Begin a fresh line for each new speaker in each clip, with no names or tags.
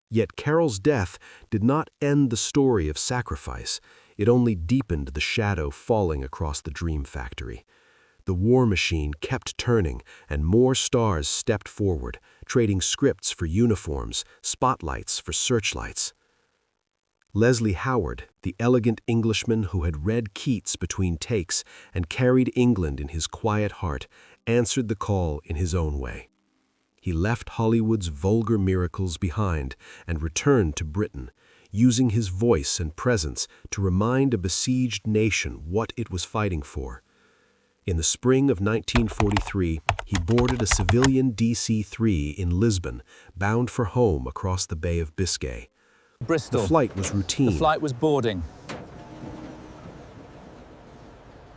Yet Carol's death did not end the story of sacrifice. It only deepened the shadow falling across the dream factory. The war machine kept turning, and more stars stepped forward, trading scripts for uniforms, spotlights for searchlights. Leslie Howard, the elegant Englishman who had read Keats between takes and carried England in his quiet heart, answered the call in his own way. He left Hollywood's vulgar miracles behind and returned to Britain, using his voice and presence to remind a besieged nation what it was fighting for. In the spring of 1943, he boarded a civilian DC-3 in Lisbon, bound for home across the Bay of Biscay.
Bristol.
The flight was routine.
The flight was boarding.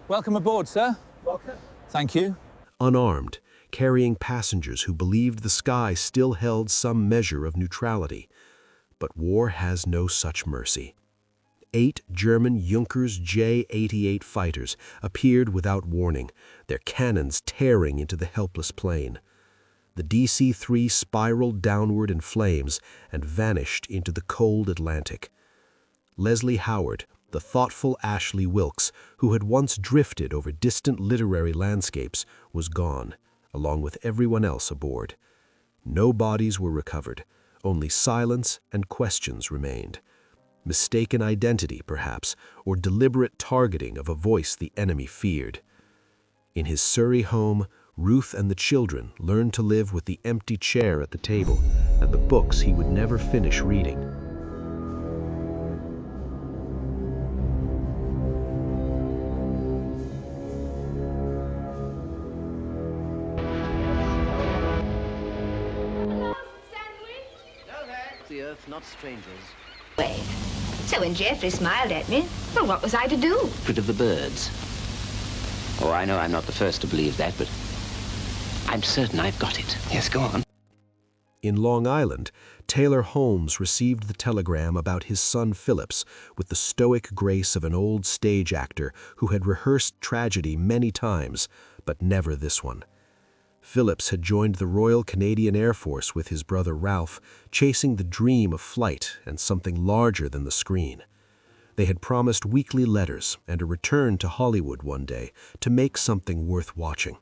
Welcome aboard, sir.
Welcome.
Thank you.
Unarmed, carrying passengers who believed the sky still held some measure of neutrality. But war has no such mercy. 8 German Junkers J-88 fighters appeared without warning, their cannons tearing into the helpless plane. The DC-3 spiraled downward in flames and vanished into the cold Atlantic. Leslie Howard, the thoughtful Ashley Wilkes, who had once drifted over distant literary landscapes, was gone, along with everyone else aboard. No bodies were recovered, only silence and questions remained. Mistaken identity, perhaps, or deliberate targeting of a voice the enemy feared. In his Surrey home, Ruth and the children learned to live with the empty chair at the table and the books he would never finish reading.
The earth, not strangers.
Way. So when Geoffrey smiled at me, well, what was I to do?
Rid of the birds. Oh, I know I'm not the first to believe that, but I'm certain I've got it. Yes, go on.
In Long Island, Taylor Holmes received the telegram about his son Phillips with the stoic grace of an old stage actor who had rehearsed tragedy many times, but never this one. Phillips had joined the Royal Canadian Air Force with his brother Ralph, chasing the dream of flight and something larger than the screen. They had promised weekly letters and a return to Hollywood one day to make something worth watching.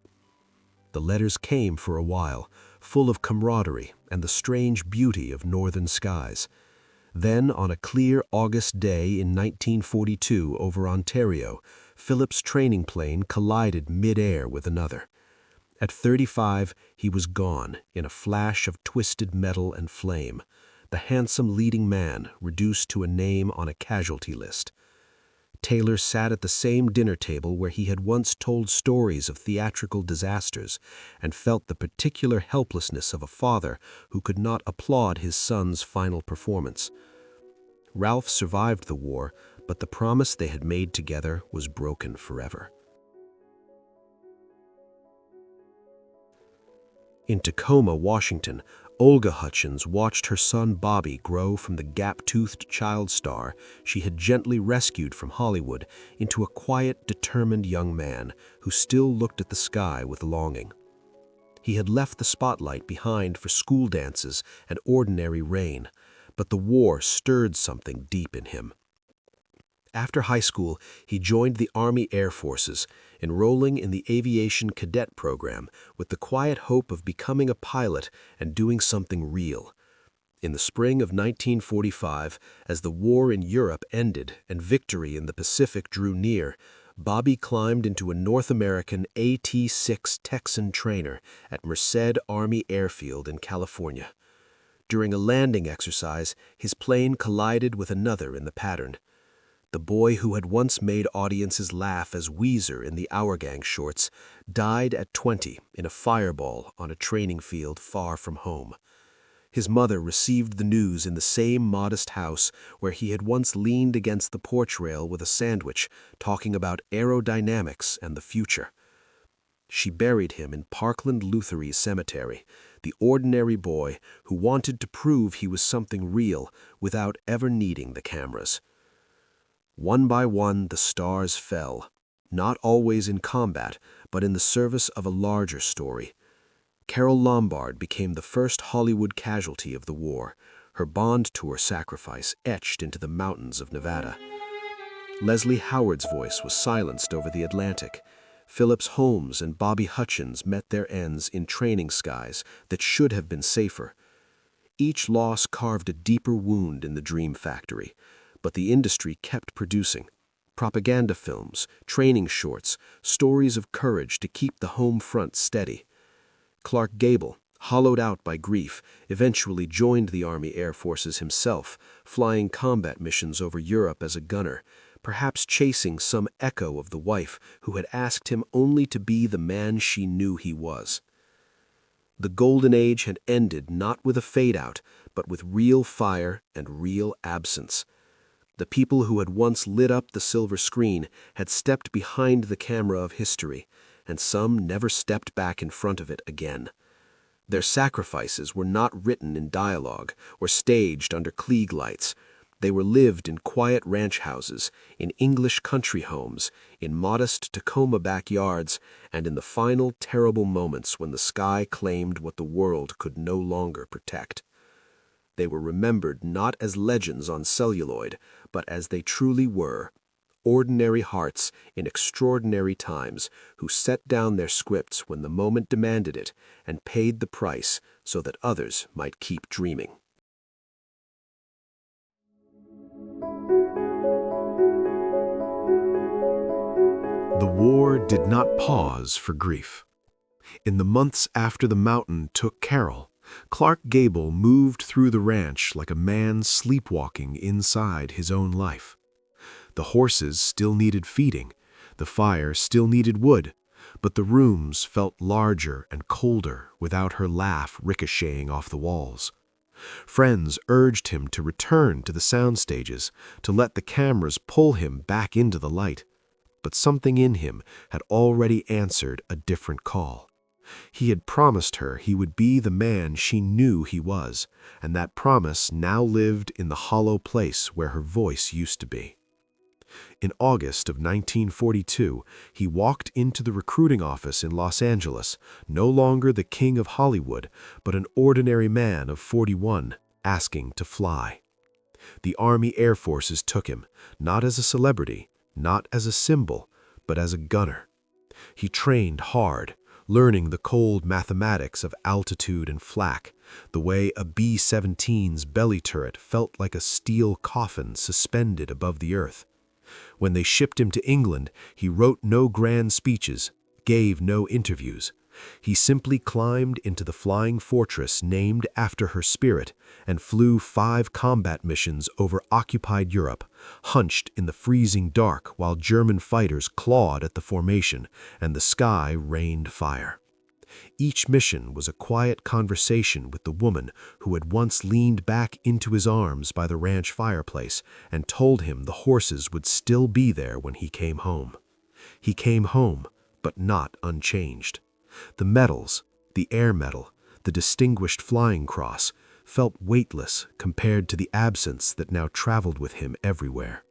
The letters came for a while, full of camaraderie and the strange beauty of northern skies. Then, on a clear August day in 1942 over Ontario, Phillips' training plane collided mid-air with another. At 35, he was gone in a flash of twisted metal and flame, the handsome leading man reduced to a name on a casualty list. Taylor sat at the same dinner table where he had once told stories of theatrical disasters and felt the particular helplessness of a father who could not applaud his son's final performance. Ralph survived the war, but the promise they had made together was broken forever. In Tacoma, Washington, Olga Hutchins watched her son Bobby grow from the gap-toothed child star she had gently rescued from Hollywood into a quiet, determined young man who still looked at the sky with longing. He had left the spotlight behind for school dances and ordinary rain, but the war stirred something deep in him. After high school, he joined the Army Air Forces, enrolling in the Aviation Cadet Program with the quiet hope of becoming a pilot and doing something real. In the spring of 1945, as the war in Europe ended and victory in the Pacific drew near, Bobby climbed into a North American AT-6 Texan trainer at Merced Army Airfield in California. During a landing exercise, his plane collided with another in the pattern. The boy who had once made audiences laugh as Weezer in the Our Gang shorts died at 20 in a fireball on a training field far from home. His mother received the news in the same modest house where he had once leaned against the porch rail with a sandwich, talking about aerodynamics and the future. She buried him in Parkland Lutherie Cemetery, the ordinary boy who wanted to prove he was something real without ever needing the cameras. One by one, the stars fell, not always in combat, but in the service of a larger story. Carole Lombard became the first Hollywood casualty of the war, her bond tour sacrifice etched into the mountains of Nevada. Leslie Howard's voice was silenced over the Atlantic. Phillips Holmes and Bobby Hutchins met their ends in training skies that should have been safer. Each loss carved a deeper wound in the Dream Factory, but the industry kept producing. Propaganda films, training shorts, stories of courage to keep the home front steady. Clark Gable, hollowed out by grief, eventually joined the Army Air Forces himself, flying combat missions over Europe as a gunner, perhaps chasing some echo of the wife who had asked him only to be the man she knew he was. The golden age had ended not with a fade-out, but with real fire and real absence. The people who had once lit up the silver screen had stepped behind the camera of history, and some never stepped back in front of it again. Their sacrifices were not written in dialogue or staged under Klieg lights. They were lived in quiet ranch houses, in English country homes, in modest Tacoma backyards, and in the final terrible moments when the sky claimed what the world could no longer protect. They were remembered not as legends on celluloid, but as they truly were, ordinary hearts in extraordinary times who set down their scripts when the moment demanded it and paid the price so that others might keep dreaming.
The war did not pause for grief. In the months after the mountain took Carol, Clark Gable moved through the ranch like a man sleepwalking inside his own life. The horses still needed feeding, the fire still needed wood, but the rooms felt larger and colder without her laugh ricocheting off the walls. Friends urged him to return to the sound stages, to let the cameras pull him back into the light. But something in him had already answered a different call. He had promised her he would be the man she knew he was, and that promise now lived in the hollow place where her voice used to be. In August of 1942, he walked into the recruiting office in Los Angeles, no longer the king of Hollywood, but an ordinary man of 41, asking to fly. The Army Air Forces took him, not as a celebrity, not as a symbol, but as a gunner. He trained hard, learning the cold mathematics of altitude and flak, the way a B-17's belly turret felt like a steel coffin suspended above the earth. When they shipped him to England, he wrote no grand speeches, gave no interviews. He simply climbed into the flying fortress named after her spirit and flew 5 combat missions over occupied Europe, hunched in the freezing dark while German fighters clawed at the formation and the sky rained fire. Each mission was a quiet conversation with the woman who had once leaned back into his arms by the ranch fireplace and told him the horses would still be there when he came home. He came home, but not unchanged. The medals, the Air Medal, the Distinguished Flying Cross, felt weightless compared to the absence that now traveled with him everywhere.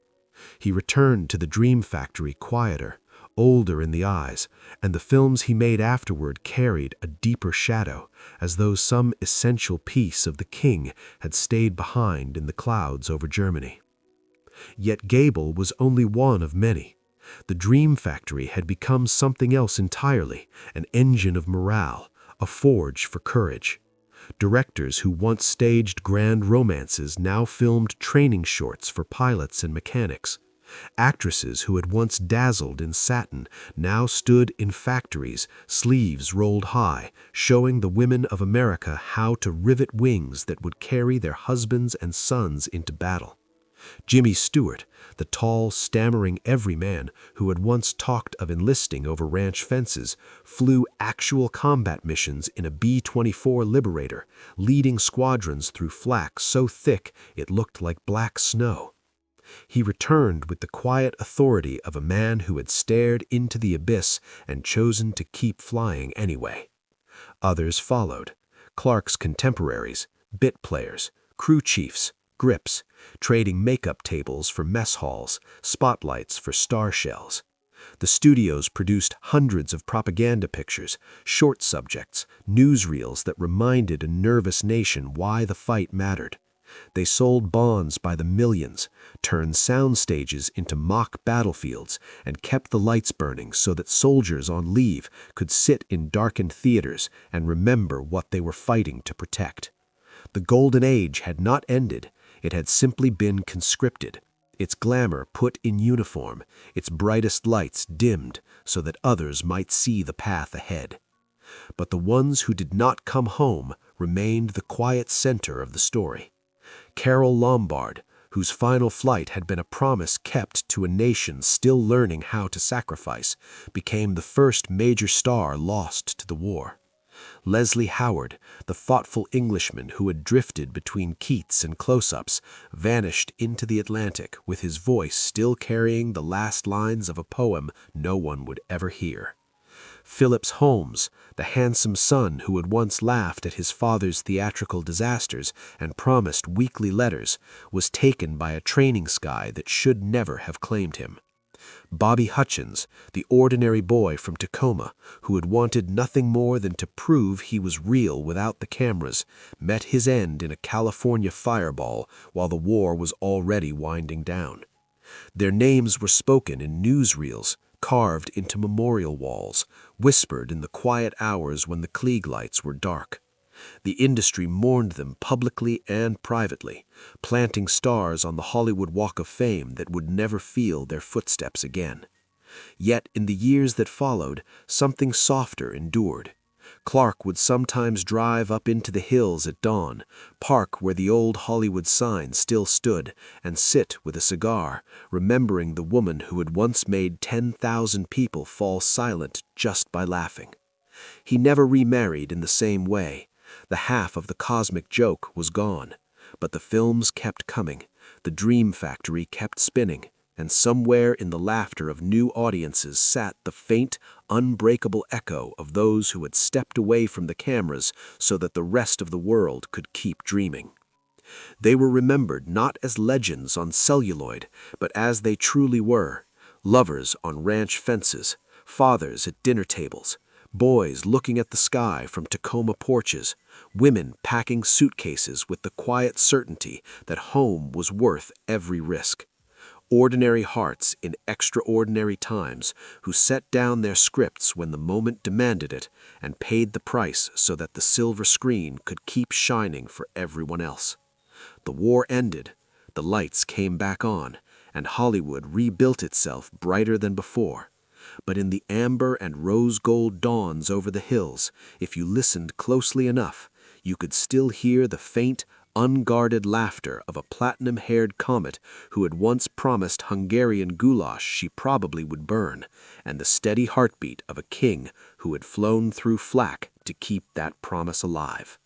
He returned to the Dream Factory quieter, older in the eyes, and the films he made afterward carried a deeper shadow, as though some essential piece of the king had stayed behind in the clouds over Germany. Yet Gable was only one of many. The Dream Factory had become something else entirely, an engine of morale, a forge for courage. Directors who once staged grand romances now filmed training shorts for pilots and mechanics. Actresses who had once dazzled in satin now stood in factories, sleeves rolled high, showing the women of America how to rivet wings that would carry their husbands and sons into battle. Jimmy Stewart, the tall, stammering everyman who had once talked of enlisting over ranch fences, flew actual combat missions in a B-24 Liberator, leading squadrons through flak so thick it looked like black snow. He returned with the quiet authority of a man who had stared into the abyss and chosen to keep flying anyway. Others followed, Clark's contemporaries, bit players, crew chiefs, grips, trading makeup tables for mess halls, spotlights for star shells. The studios produced hundreds of propaganda pictures, short subjects, newsreels that reminded a nervous nation why the fight mattered.
They sold bonds by the millions, turned sound stages into mock battlefields, and kept the lights burning so that soldiers on leave could sit in darkened theaters and remember what they were fighting to protect. The Golden Age had not ended, it had simply been conscripted, its glamour put in uniform, its brightest lights dimmed so that others might see the path ahead. But the ones who did not come home remained the quiet center of the story. Carole Lombard, whose final flight had been a promise kept to a nation still learning how to sacrifice, became the first major star lost to the war. Leslie Howard, the thoughtful Englishman who had drifted between Keats and close-ups, vanished into the Atlantic with his voice still carrying the last lines of a poem no one would ever hear. Phillips Holmes, the handsome son who had once laughed at his father's theatrical disasters and promised weekly letters, was taken by a training sky that should never have claimed him. Bobby Hutchins, the ordinary boy from Tacoma, who had wanted nothing more than to prove he was real without the cameras, met his end in a California fireball while the war was already winding down. Their names were spoken in newsreels, carved into memorial walls, whispered in the quiet hours when the Klieg lights were dark. The industry mourned them publicly and privately, planting stars on the Hollywood Walk of Fame that would never feel their footsteps again. Yet in the years that followed, something softer endured. Clark would sometimes drive up into the hills at dawn, park where the old Hollywood sign still stood, and sit with a cigar, remembering the woman who had once made 10,000 people fall silent just by laughing. He never remarried in the same way. The half of the cosmic joke was gone, but the films kept coming, the dream factory kept spinning, and somewhere in the laughter of new audiences sat the faint, unbreakable echo of those who had stepped away from the cameras so that the rest of the world could keep dreaming. They were remembered not as legends on celluloid, but as they truly were, lovers on ranch fences, fathers at dinner tables, boys looking at the sky from Tacoma porches, women packing suitcases with the quiet certainty that home was worth every risk. Ordinary hearts in extraordinary times who set down their scripts when the moment demanded it and paid the price so that the silver screen could keep shining for everyone else. The war ended, the lights came back on, and Hollywood rebuilt itself brighter than before. But in the amber and rose-gold dawns over the hills, if you listened closely enough, you could still hear the faint, unguarded laughter of a platinum-haired comet who had once promised Hungarian goulash she probably would burn, and the steady heartbeat of a king who had flown through flak to keep that promise alive.